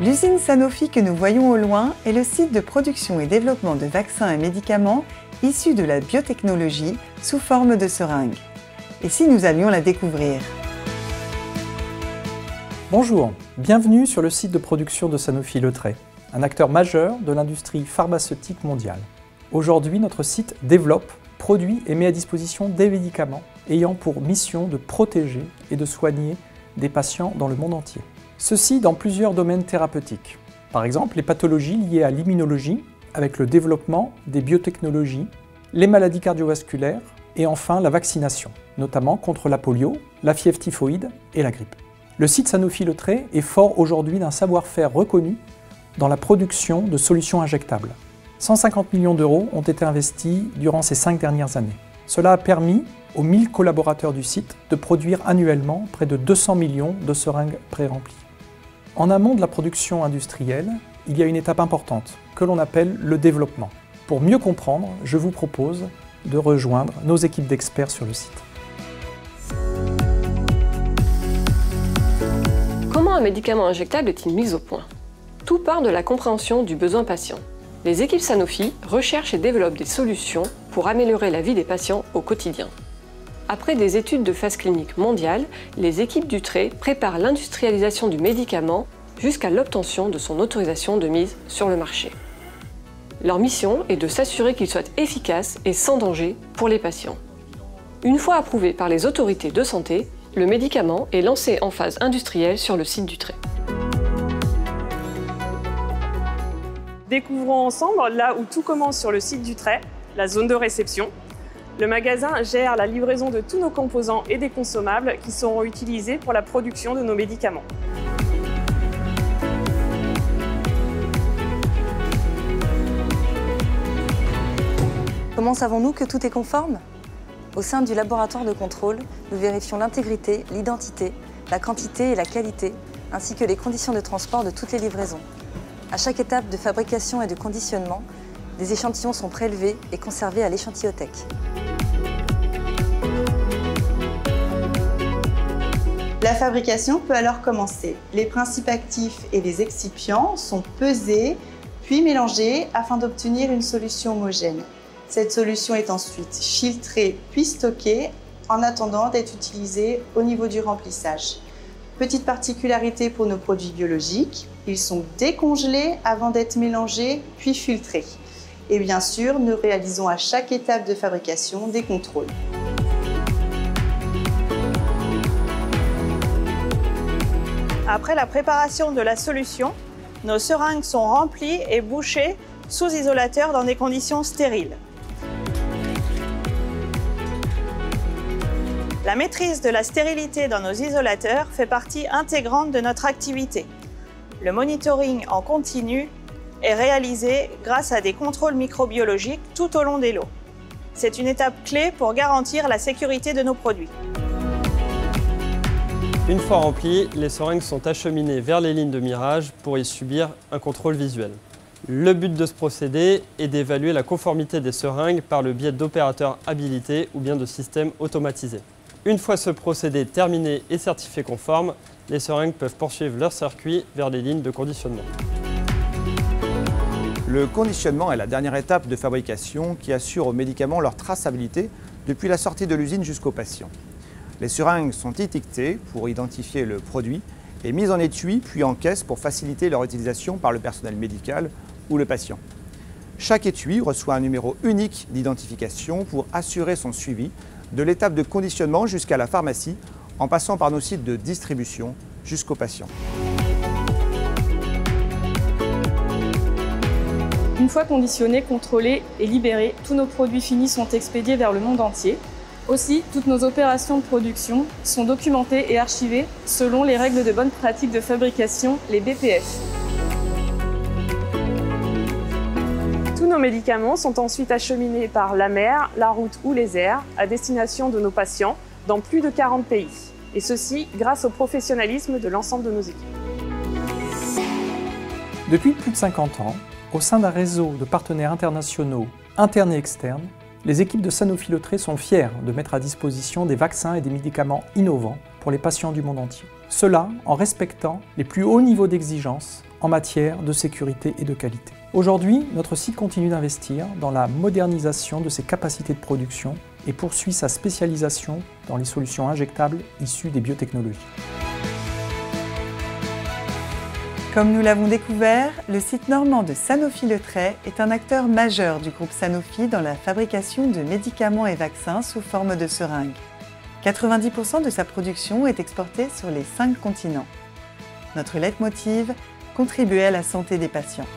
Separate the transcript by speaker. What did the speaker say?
Speaker 1: L'usine Sanofi que nous voyons au loin est le site de production et développement de vaccins et médicaments issus de la biotechnologie sous forme de seringues. Et si nous allions la découvrir?
Speaker 2: Bonjour, bienvenue sur le site de production de Sanofi Le Trait, un acteur majeur de l'industrie pharmaceutique mondiale. Aujourd'hui, notre site développe, produit et met à disposition des médicaments ayant pour mission de protéger et de soigner des patients dans le monde entier. Ceci dans plusieurs domaines thérapeutiques. Par exemple, les pathologies liées à l'immunologie, avec le développement des biotechnologies, les maladies cardiovasculaires et enfin la vaccination, notamment contre la polio, la fièvre typhoïde et la grippe. Le site Sanofi Le Trait est fort aujourd'hui d'un savoir-faire reconnu dans la production de solutions injectables. 150 millions d'euros ont été investis durant ces 5 dernières années. Cela a permis aux 1000 collaborateurs du site de produire annuellement près de 200 millions de seringues pré-remplies. En amont de la production industrielle, il y a une étape importante que l'on appelle le développement. Pour mieux comprendre, je vous propose de rejoindre nos équipes d'experts sur le site.
Speaker 3: Comment un médicament injectable est-il mis au point? Tout part de la compréhension du besoin patient. Les équipes Sanofi recherchent et développent des solutions pour améliorer la vie des patients au quotidien. Après des études de phase clinique mondiale, les équipes du trait préparent l'industrialisation du médicament jusqu'à l'obtention de son autorisation de mise sur le marché. Leur mission est de s'assurer qu'il soit efficace et sans danger pour les patients. Une fois approuvé par les autorités de santé, le médicament est lancé en phase industrielle sur le site du trait.
Speaker 4: Découvrons ensemble là où tout commence sur le site du trait, la zone de réception. Le magasin gère la livraison de tous nos composants et des consommables qui seront utilisés pour la production de nos médicaments.
Speaker 5: Comment savons-nous que tout est conforme? Au sein du laboratoire de contrôle, nous vérifions l'intégrité, l'identité, la quantité et la qualité, ainsi que les conditions de transport de toutes les livraisons. À chaque étape de fabrication et de conditionnement, des échantillons sont prélevés et conservés à l'échantillothéque.
Speaker 6: La fabrication peut alors commencer. Les principes actifs et les excipients sont pesés puis mélangés afin d'obtenir une solution homogène. Cette solution est ensuite filtrée puis stockée en attendant d'être utilisée au niveau du remplissage. Petite particularité pour nos produits biologiques, ils sont décongelés avant d'être mélangés puis filtrés. Et bien sûr, nous réalisons à chaque étape de fabrication des contrôles.
Speaker 4: Après la préparation de la solution, nos seringues sont remplies et bouchées sous isolateur dans des conditions stériles. La maîtrise de la stérilité dans nos isolateurs fait partie intégrante de notre activité. Le monitoring en continu est réalisé grâce à des contrôles microbiologiques tout au long des lots. C'est une étape clé pour garantir la sécurité de nos produits.
Speaker 7: Une fois remplies, les seringues sont acheminées vers les lignes de mirage pour y subir un contrôle visuel. Le but de ce procédé est d'évaluer la conformité des seringues par le biais d'opérateurs habilités ou bien de systèmes automatisés. Une fois ce procédé terminé et certifié conforme, les seringues peuvent poursuivre leur circuit vers les lignes de conditionnement.
Speaker 8: Le conditionnement est la dernière étape de fabrication qui assure aux médicaments leur traçabilité depuis la sortie de l'usine jusqu'au patient. Les seringues sont étiquetées pour identifier le produit et mises en étui puis en caisse pour faciliter leur utilisation par le personnel médical ou le patient. Chaque étui reçoit un numéro unique d'identification pour assurer son suivi de l'étape de conditionnement jusqu'à la pharmacie en passant par nos sites de distribution jusqu'au patient.
Speaker 9: Une fois conditionnés, contrôlés et libérés, tous nos produits finis sont expédiés vers le monde entier. Aussi, toutes nos opérations de production sont documentées et archivées selon les règles de bonne pratique de fabrication, les BPF.
Speaker 4: Tous nos médicaments sont ensuite acheminés par la mer, la route ou les airs à destination de nos patients dans plus de 40 pays. Et ceci grâce au professionnalisme de l'ensemble de nos équipes.
Speaker 2: Depuis plus de 50 ans, au sein d'un réseau de partenaires internationaux, internes et externes, les équipes de Sanofi Le Trait sont fières de mettre à disposition des vaccins et des médicaments innovants pour les patients du monde entier. Cela en respectant les plus hauts niveaux d'exigence en matière de sécurité et de qualité. Aujourd'hui, notre site continue d'investir dans la modernisation de ses capacités de production et poursuit sa spécialisation dans les solutions injectables issues des biotechnologies.
Speaker 1: Comme nous l'avons découvert, le site normand de Sanofi-Le Trait est un acteur majeur du groupe Sanofi dans la fabrication de médicaments et vaccins sous forme de seringues. 90% de sa production est exportée sur les 5 continents. Notre leitmotiv, contribuer à la santé des patients.